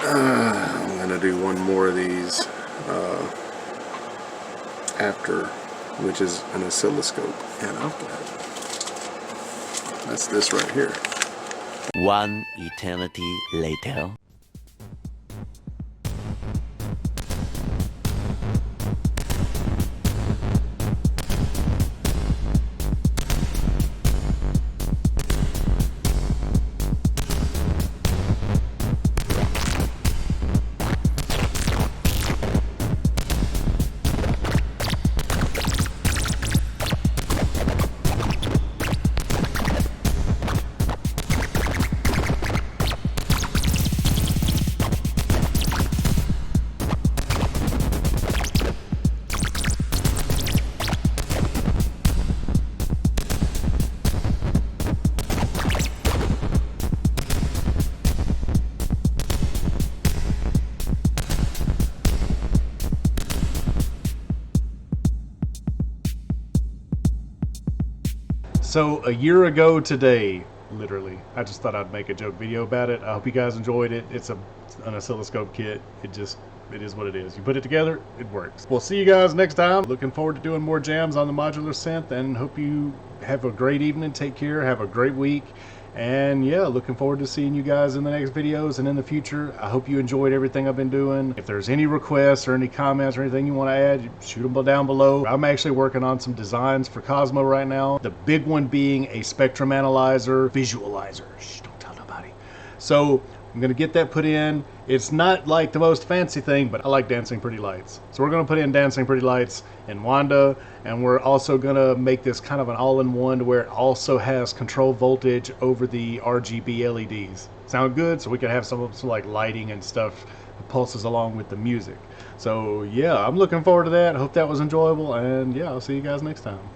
I'm going to do one more of these after, which is an oscilloscope. And I've got it. That's this right here. One eternity later. So a year ago today, literally, I just thought I'd make a joke video about it. I hope you guys enjoyed it. It's an oscilloscope kit. It is what it is. You put it together, it works. We'll see you guys next time. Looking forward to doing more jams on the modular synth, and hope you have a great evening. Take care. Have a great week. And yeah, looking forward to seeing you guys in the next videos and in the future. I hope you enjoyed everything I've been doing. If there's any requests or any comments or anything you want to add, shoot them down below. I'm actually working on some designs for Kosmo right now. The big one being a spectrum analyzer visualizer. Shh, don't tell nobody. So I'm gonna get that put in. It's not like the most fancy thing, but I like dancing pretty lights. So we're gonna put in dancing pretty lights in Wanda, and we're also gonna make this kind of an all-in-one to where it also has control voltage over the RGB LEDs. Sound good? So we can have some like lighting and stuff that pulses along with the music. So yeah, I'm looking forward to that. I hope that was enjoyable, and yeah, I'll see you guys next time.